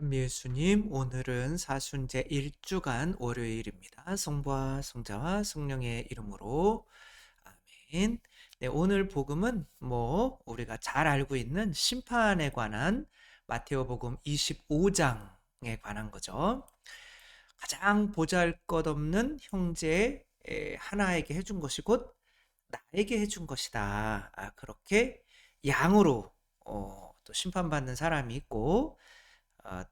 예수님, 오늘은 사순제 1주간 월요일입니다. 성부와 성자와 성령의 이름으로 아멘. 네, 오늘 복음은 우리가 잘 알고 있는 심판에 관한 마테오복음 25장에 관한 거죠. 가장 보잘것없는 형제 하나에게 해준 것이 곧 나에게 해준 것이다. 그렇게 양으로 또 심판받는 사람이 있고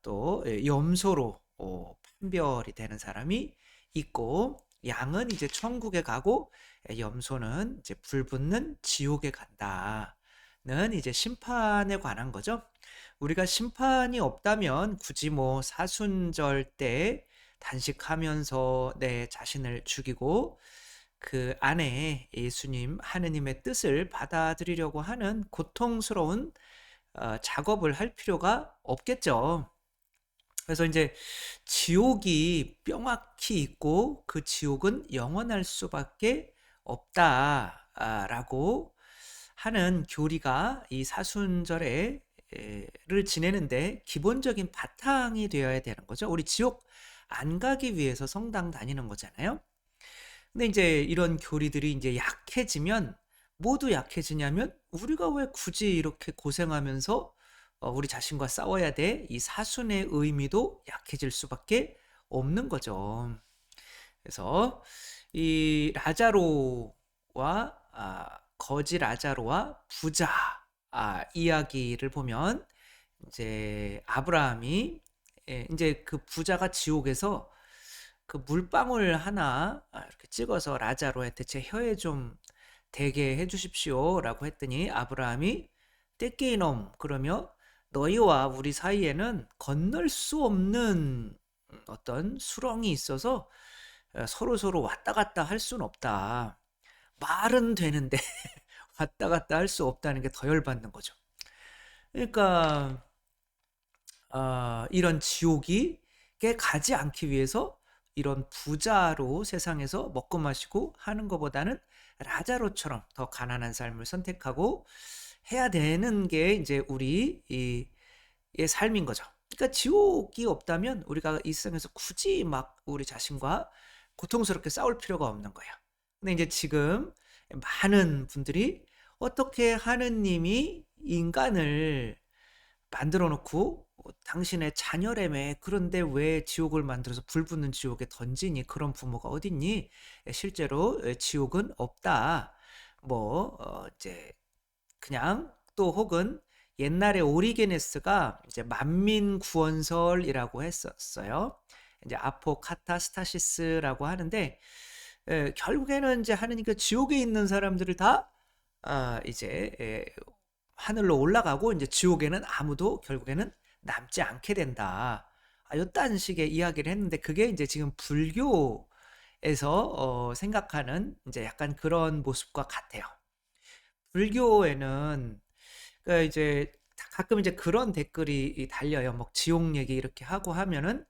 또 염소로 판별이 되는 사람이 있고, 양은 이제 천국에 가고 염소는 이제 불붙는 지옥에 간다는 이제 심판에 관한 거죠. 우리가 심판이 없다면 굳이 사순절 때 단식하면서 내 자신을 죽이고 그 안에 예수님 하느님의 뜻을 받아들이려고 하는 고통스러운 작업을 할 필요가 없겠죠. 그래서 이제 지옥이 뼈막히 있고 그 지옥은 영원할 수밖에 없다라고 하는 교리가 이 사순절에를 지내는데 기본적인 바탕이 되어야 되는 거죠. 우리 지옥 안 가기 위해서 성당 다니는 거잖아요. 근데 이제 이런 교리들이 이제 약해지면, 모두 약해지냐면 우리가 왜 굳이 이렇게 고생하면서 우리 자신과 싸워야 돼? 이 사순의 의미도 약해질 수밖에 없는 거죠. 그래서 이 라자로와 거지 라자로와 부자 이야기를 보면, 이제 아브라함이 이제 그 부자가 지옥에서 그 물방울 하나 이렇게 찍어서 라자로한테 제 혀에 좀 대게 해주십시오라고 했더니 아브라함이 떼끼 이놈 그러며 너희와 우리 사이에는 건널 수 없는 어떤 수렁이 있어서 서로 서로 왔다 갔다 할 수는 없다. 말은 되는데 왔다 갔다 할 수 없다는 게 더 열받는 거죠. 그러니까 이런 지옥이 게 가지 않기 위해서 이런 부자로 세상에서 먹고 마시고 하는 것보다는 라자로처럼 더 가난한 삶을 선택하고 해야 되는 게 이제 우리 의 삶인 거죠. 그러니까 지옥이 없다면 우리가 이 세상에서 굳이 막 우리 자신과 고통스럽게 싸울 필요가 없는 거예요. 근데 이제 지금 많은 분들이 어떻게 하느님이 인간을 만들어 놓고 당신의 자녀라며, 그런데 왜 지옥을 만들어서 불붙는 지옥에 던지니? 그런 부모가 어딨니? 실제로 지옥은 없다. 이제 그냥, 또 혹은 옛날에 오리게네스가 이제 만민 구원설이라고 했었어요. 이제 아포카타스타시스라고 하는데, 결국에는 이제 하느님께 지옥에 있는 사람들을 다 이제 하늘로 올라가고 이제 지옥에는 아무도 결국에는 남지 않게 된다. 요딴 식의 이야기를 했는데, 그게 이제 지금 불교에서 생각하는 이제 약간 그런 모습과 같아요. 불교에는 그러니까 이제 가끔 이제 그런 댓글이 달려요. 뭐 지옥 얘기 이렇게 하고 하면은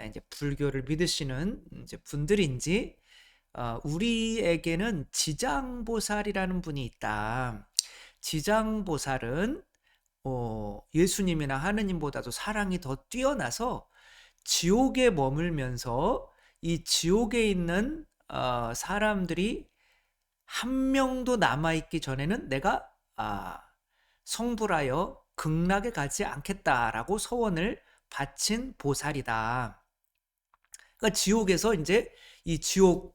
이제 불교를 믿으시는 이제 분들인지 우리에게는 지장보살이라는 분이 있다. 지장보살은 예수님이나 하느님보다도 사랑이 더 뛰어나서 지옥에 머물면서 이 지옥에 있는 사람들이 한 명도 남아있기 전에는 내가 성불하여 극락에 가지 않겠다라고 서원을 바친 보살이다. 그러니까 지옥에서 이제 이 지옥에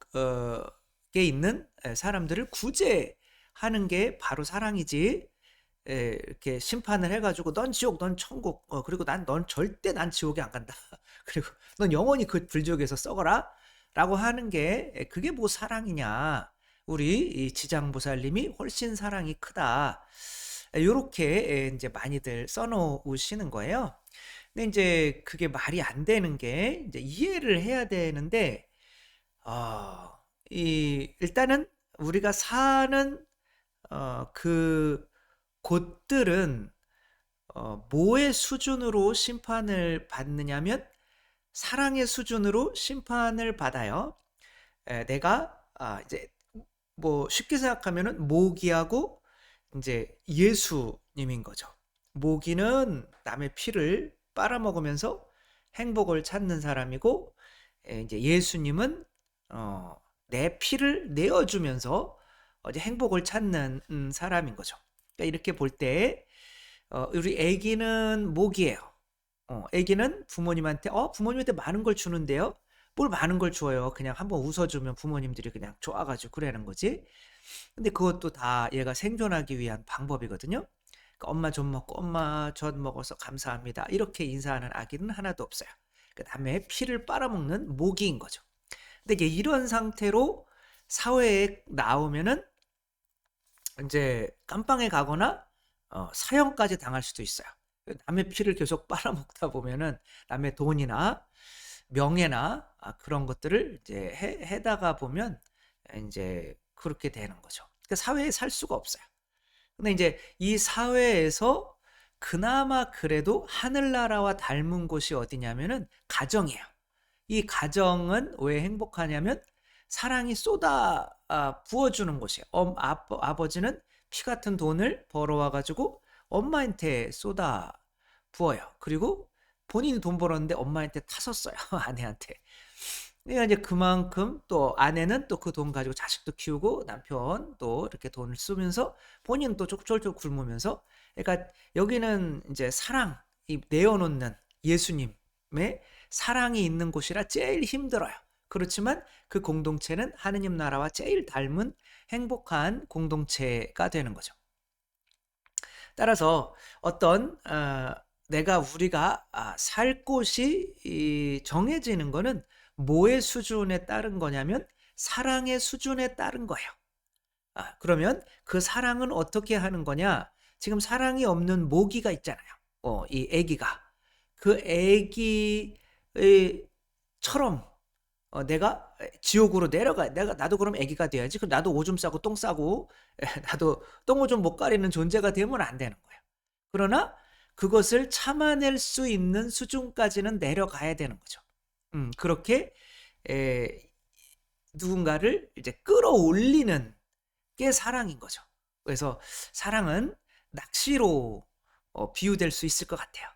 있는 사람들을 구제하는 게 바로 사랑이지. 이렇게 심판을 해가지고 넌 지옥, 넌 천국, 그리고 넌 절대 난 지옥에 안 간다. 그리고 넌 영원히 그 불지옥에서 썩어라. 라고 하는 게 그게 뭐 사랑이냐. 우리 이 지장보살님이 훨씬 사랑이 크다. 요렇게 이제 많이들 써놓으시는 거예요. 근데 이제 그게 말이 안 되는 게, 이제 이해를 해야 되는데, 어, 일단은 우리가 사는 그 곳들은 뭐의 수준으로 심판을 받느냐면 사랑의 수준으로 심판을 받아요. 내가 이제 쉽게 생각하면은 모기하고 이제 예수님인 거죠. 모기는 남의 피를 빨아먹으면서 행복을 찾는 사람이고, 이제 예수님은 내 피를 내어주면서 이제 행복을 찾는 사람인 거죠. 그러니까 이렇게 볼 때 우리 아기는 목이에요. 아기는 부모님한테 많은 걸 주는데요. 뭘 많은 걸 줘요. 그냥 한번 웃어주면 부모님들이 그냥 좋아가지고 그러는 거지. 근데 그것도 다 얘가 생존하기 위한 방법이거든요. 그러니까 엄마 젖 먹고 엄마 젖 먹어서 감사합니다. 이렇게 인사하는 아기는 하나도 없어요. 그 다음에 피를 빨아먹는 모기인 거죠. 근데 이제 이런 상태로 사회에 나오면은 이제 깜빵에 가거나 사형까지 당할 수도 있어요. 남의 피를 계속 빨아먹다 보면은 남의 돈이나 명예나 그런 것들을 이제 해다가 보면 이제 그렇게 되는 거죠. 그러니까 사회에 살 수가 없어요. 근데 이제 이 사회에서 그나마 그래도 하늘나라와 닮은 곳이 어디냐면은 가정이에요. 이 가정은 왜 행복하냐면 사랑이 쏟아 부어주는 곳이에요. 아버지는 피 같은 돈을 벌어와 가지고 엄마한테 쏟아 부어요. 그리고 본인이 돈 벌었는데 엄마한테 타서 써요. 아내한테. 그러니까 이제 그만큼 또 아내는 또 그 돈 가지고 자식도 키우고 남편 또 이렇게 돈을 쓰면서 본인은 또 쫄쫄 굶으면서, 그러니까 여기는 이제 사랑이 내어놓는 예수님의 사랑이 있는 곳이라 제일 힘들어요. 그렇지만 그 공동체는 하느님 나라와 제일 닮은 행복한 공동체가 되는 거죠. 따라서 우리가 살 곳이 정해지는 거는 뭐의 수준에 따른 거냐면 사랑의 수준에 따른 거예요. 그러면 그 사랑은 어떻게 하는 거냐? 지금 사랑이 없는 모기가 있잖아요. 이 아기가. 그 아기처럼 내가 지옥으로 나도 그럼 아기가 돼야지. 그럼 나도 오줌 싸고 똥 싸고 나도 똥오줌 못 가리는 존재가 되면 안 되는 거예요. 그러나 그것을 참아낼 수 있는 수준까지는 내려가야 되는 거죠. 그렇게 누군가를 이제 끌어올리는 게 사랑인 거죠. 그래서 사랑은 낚시로 비유될 수 있을 것 같아요.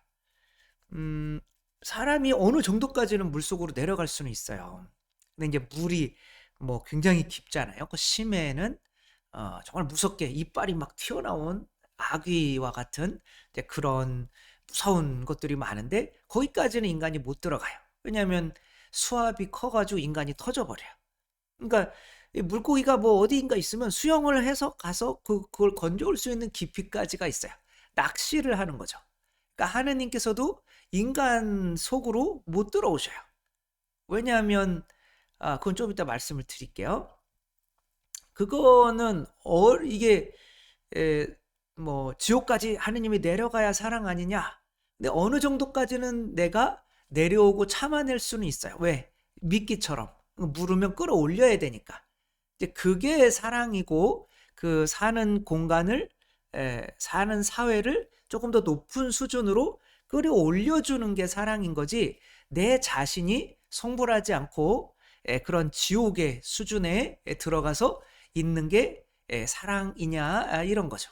음, 사람이 어느 정도까지는 물속으로 내려갈 수는 있어요. 근데 이제 물이 뭐 굉장히 깊잖아요. 그 심해는 정말 무섭게 이빨이 막 튀어나온 아귀와 같은 이제 그런 무서운 것들이 많은데 거기까지는 인간이 못 들어가요. 왜냐하면 수압이 커가지고 인간이 터져버려요. 그러니까 이 물고기가 뭐 어디인가 있으면 수영을 해서 가서 그걸 건져올 수 있는 깊이까지가 있어요. 낚시를 하는 거죠. 그러니까 하느님께서도 인간 속으로 못 들어오셔요. 왜냐하면 그건 좀 이따 말씀을 드릴게요. 그거는 이게 뭐 지옥까지 하느님이 내려가야 사랑 아니냐? 근데 어느 정도까지는 내가 내려오고 참아낼 수는 있어요. 왜? 미끼처럼 물으면 끌어올려야 되니까. 이제 그게 사랑이고 그 사는 공간을 사는 사회를 조금 더 높은 수준으로 끌어올려주는 게 사랑인 거지, 내 자신이 성불하지 않고 그런 지옥의 수준에 들어가서 있는 게 사랑이냐, 이런 거죠.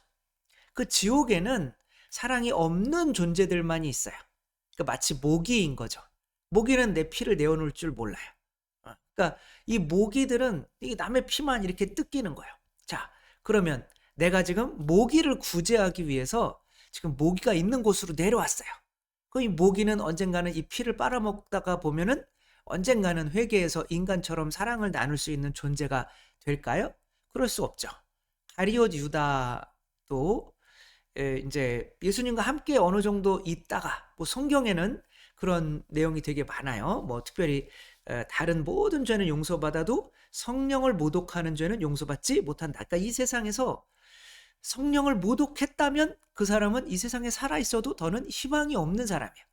그 지옥에는 사랑이 없는 존재들만이 있어요. 그러니까 마치 모기인 거죠. 모기는 내 피를 내어놓을 줄 몰라요. 그러니까 이 모기들은 이 남의 피만 이렇게 뜯기는 거예요. 자, 그러면 내가 지금 모기를 구제하기 위해서 지금 모기가 있는 곳으로 내려왔어요. 그럼 이 모기는 언젠가는 이 피를 빨아먹다가 보면은 언젠가는 회개해서 인간처럼 사랑을 나눌 수 있는 존재가 될까요? 그럴 수 없죠. 가룟 유다도 이제 예수님과 함께 어느 정도 있다가, 뭐 성경에는 그런 내용이 되게 많아요. 뭐 특별히 다른 모든 죄는 용서받아도 성령을 모독하는 죄는 용서받지 못한다. 그러니까 이 세상에서 성령을 모독했다면 그 사람은 이 세상에 살아 있어도 더는 희망이 없는 사람이에요.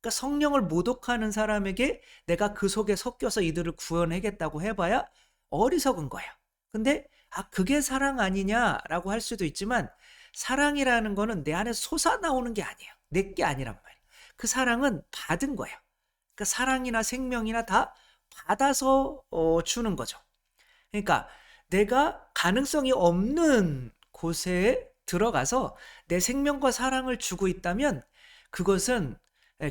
그러니까 성령을 모독하는 사람에게 내가 그 속에 섞여서 이들을 구원하겠다고 해봐야 어리석은 거예요. 근데 그게 사랑 아니냐라고 할 수도 있지만, 사랑이라는 거는 내 안에 솟아나오는 게 아니에요. 내 게 아니란 말이에요. 그 사랑은 받은 거예요. 그러니까 사랑이나 생명이나 다 받아서 주는 거죠. 그러니까 내가 가능성이 없는 곳에 들어가서 내 생명과 사랑을 주고 있다면 그것은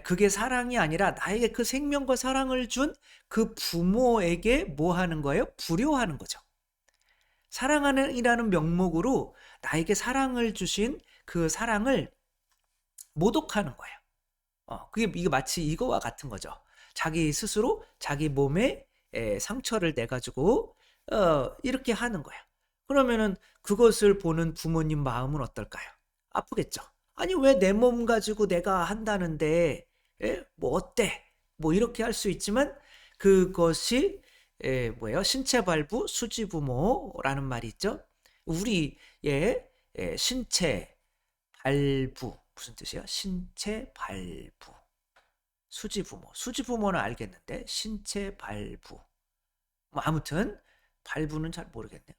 그게 사랑이 아니라 나에게 그 생명과 사랑을 준 그 부모에게 뭐 하는 거예요? 불효하는 거죠. 사랑하는 이라는 명목으로 나에게 사랑을 주신 그 사랑을 모독하는 거예요. 그게 이게 마치 이거와 같은 거죠. 자기 스스로 자기 몸에 상처를 내 가지고 이렇게 하는 거야. 그러면은 그것을 보는 부모님 마음은 어떨까요? 아프겠죠. 아니 왜 내 몸 가지고 내가 한다는데 뭐 어때? 뭐 이렇게 할 수 있지만 그것이 뭐예요? 신체 발부 수지부모라는 말이 있죠. 우리의 신체 발부 무슨 뜻이야? 신체 발부. 수지부모. 수지부모는 알겠는데 신체 발부. 뭐 아무튼 발부는 잘 모르겠네요.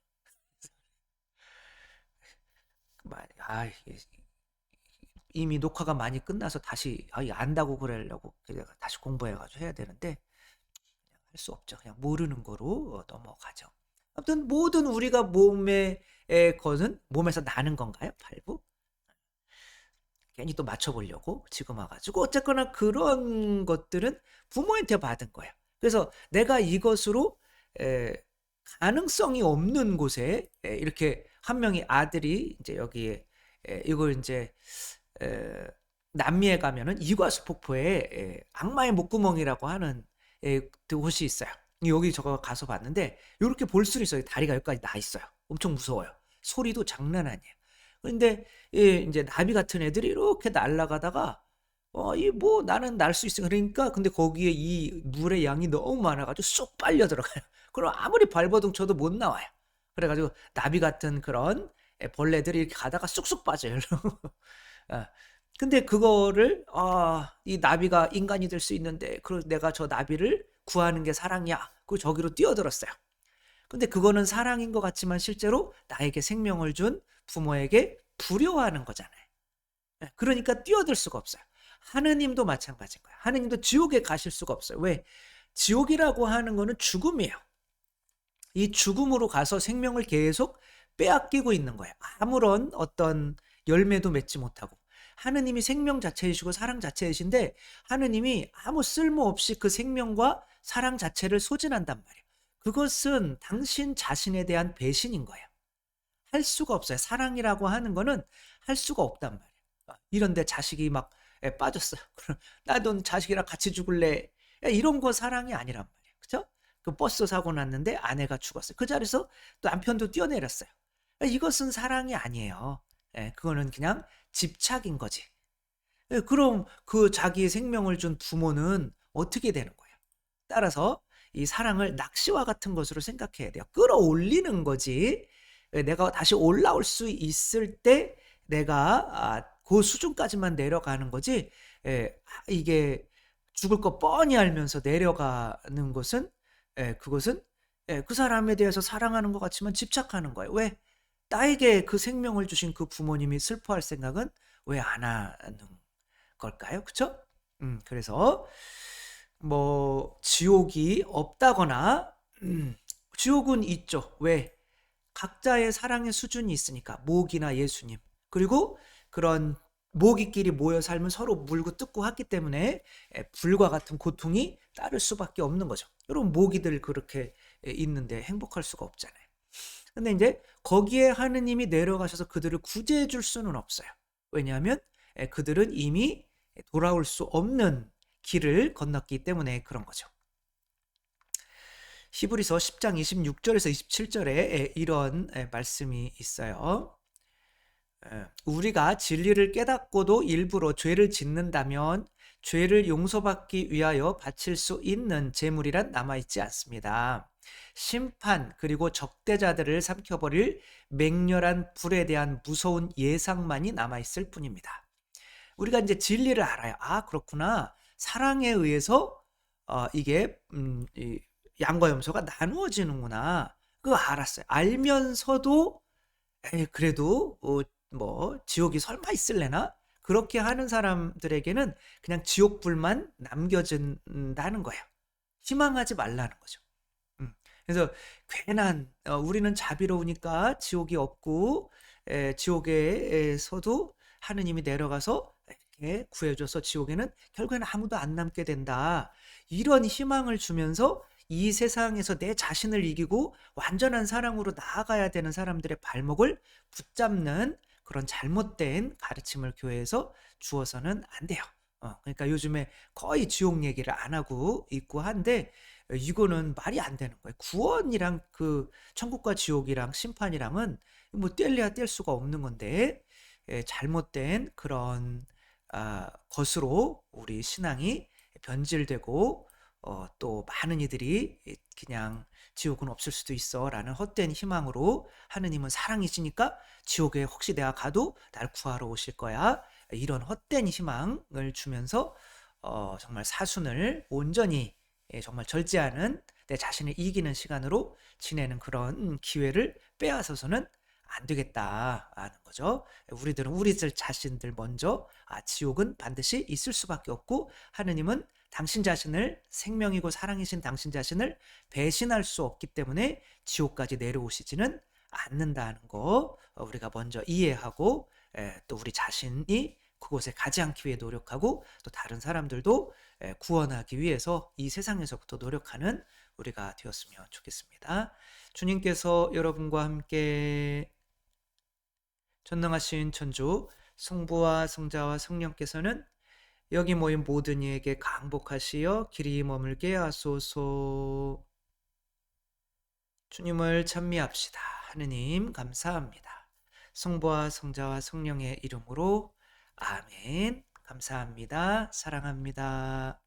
이미 녹화가 많이 끝나서 다시 안다고 그러려고 다시 공부해가지고 해야 되는데 할 수 없죠. 그냥 모르는 거로 넘어가죠. 아무튼 모든 우리가 몸의 것은 몸에서 나는 건가요? 발부? 괜히 또 맞춰보려고 지금 와가지고 어쨌거나 그런 것들은 부모한테 받은 거예요. 그래서 내가 이것으로 에, 가능성이 없는 곳에 이렇게 한 명의 아들이 이제 여기에 이걸 이제 에, 남미에 가면은 이과수 폭포에 악마의 목구멍이라고 하는 곳이 있어요. 여기 저거 가서 봤는데 이렇게 볼 수 있어요. 다리가 여기까지 나 있어요. 엄청 무서워요. 소리도 장난 아니에요. 근데 이제 나비 같은 애들이 이렇게 날아가다가 이 뭐 나는 날 수 있어. 그러니까 근데 거기에 이 물의 양이 너무 많아가지고 쑥 빨려 들어가요. 그럼 아무리 발버둥 쳐도 못 나와요. 그래가지고 나비 같은 그런 벌레들이 이렇게 가다가 쑥쑥 빠져요. 아, 근데 그거를 이 나비가 인간이 될 수 있는데 그래서 내가 저 나비를 구하는 게 사랑이야. 그 저기로 뛰어들었어요. 근데 그거는 사랑인 것 같지만 실제로 나에게 생명을 준 부모에게 불효하는 거잖아요. 그러니까 뛰어들 수가 없어요. 하느님도 마찬가지인 거예요. 하느님도 지옥에 가실 수가 없어요. 왜? 지옥이라고 하는 거는 죽음이에요. 이 죽음으로 가서 생명을 계속 빼앗기고 있는 거예요. 아무런 어떤 열매도 맺지 못하고. 하느님이 생명 자체이시고 사랑 자체이신데 하느님이 아무 쓸모없이 그 생명과 사랑 자체를 소진한단 말이에요. 그것은 당신 자신에 대한 배신인 거예요. 할 수가 없어요. 사랑이라고 하는 거는 할 수가 없단 말이에요. 이런데 자식이 막 빠졌어요. 그럼 나도 자식이랑 같이 죽을래. 이런 거 사랑이 아니란 말이에요. 그죠? 그 버스 사고 났는데 아내가 죽었어요. 그 자리에서 또 남편도 뛰어내렸어요. 이것은 사랑이 아니에요. 그거는 그냥 집착인 거지. 그럼 그 자기의 생명을 준 부모는 어떻게 되는 거예요? 따라서 이 사랑을 낚시와 같은 것으로 생각해야 돼요. 끌어올리는 거지. 내가 다시 올라올 수 있을 때 내가 그 수준까지만 내려가는 거지. 이게 죽을 거 뻔히 알면서 내려가는 것은 그것은 그 사람에 대해서 사랑하는 것 같지만 집착하는 거예요. 왜? 나에게 그 생명을 주신 그 부모님이 슬퍼할 생각은 왜 안 하는 걸까요? 그쵸? 그래서 뭐 지옥이 없다거나 지옥은 있죠. 왜? 각자의 사랑의 수준이 있으니까 모기나 예수님 그리고 그런 모기끼리 모여 살면 서로 물고 뜯고 하기 때문에 불과 같은 고통이 따를 수밖에 없는 거죠. 여러분 모기들 그렇게 있는데 행복할 수가 없잖아요. 근데 이제 거기에 하느님이 내려가셔서 그들을 구제해 줄 수는 없어요. 왜냐하면 그들은 이미 돌아올 수 없는 길을 건넜기 때문에 그런 거죠. 히브리서 10장 26절에서 27절에 이런 말씀이 있어요. 우리가 진리를 깨닫고도 일부러 죄를 짓는다면 죄를 용서받기 위하여 바칠 수 있는 제물이란 남아있지 않습니다. 심판 그리고 적대자들을 삼켜버릴 맹렬한 불에 대한 무서운 예상만이 남아있을 뿐입니다. 우리가 이제 진리를 알아요. 그렇구나. 사랑에 의해서 이게 이 양과 염소가 나누어지는구나. 그거 알았어요. 알면서도 그래도 뭐 지옥이 설마 있을래나? 그렇게 하는 사람들에게는 그냥 지옥불만 남겨진다는 거예요. 희망하지 말라는 거죠. 그래서 괜한 우리는 자비로우니까 지옥이 없고 지옥에서도 하느님이 내려가서 이렇게 구해줘서 지옥에는 결국에는 아무도 안 남게 된다. 이런 희망을 주면서 이 세상에서 내 자신을 이기고 완전한 사랑으로 나아가야 되는 사람들의 발목을 붙잡는 그런 잘못된 가르침을 교회에서 주어서는 안 돼요. 그러니까 요즘에 거의 지옥 얘기를 안 하고 있고 한데, 이거는 말이 안 되는 거예요. 구원이랑 그 천국과 지옥이랑 심판이랑은 뭐 뗄래야 뗄 수가 없는 건데, 잘못된 그런 것으로 우리 신앙이 변질되고, 또 많은 이들이 그냥 지옥은 없을 수도 있어 라는 헛된 희망으로, 하느님은 사랑이시니까 지옥에 혹시 내가 가도 날 구하러 오실 거야, 이런 헛된 희망을 주면서 정말 사순을 온전히, 정말 절제하는, 내 자신을 이기는 시간으로 지내는 그런 기회를 빼앗아서는 안 되겠다 하는 거죠. 우리들은 우리들 자신들 먼저 지옥은 반드시 있을 수밖에 없고, 하느님은 당신 자신을, 생명이고 사랑이신 당신 자신을 배신할 수 없기 때문에 지옥까지 내려오시지는 않는다는 거, 우리가 먼저 이해하고, 또 우리 자신이 그곳에 가지 않기 위해 노력하고, 또 다른 사람들도 구원하기 위해서 이 세상에서부터 노력하는 우리가 되었으면 좋겠습니다. 주님께서 여러분과 함께, 전능하신 천주 성부와 성자와 성령께서는 여기 모인 모든 이에게 강복하시어 길이 머물게 하소서. 주님을 찬미합시다. 하느님 감사합니다. 성부와 성자와 성령의 이름으로 아멘. 감사합니다. 사랑합니다.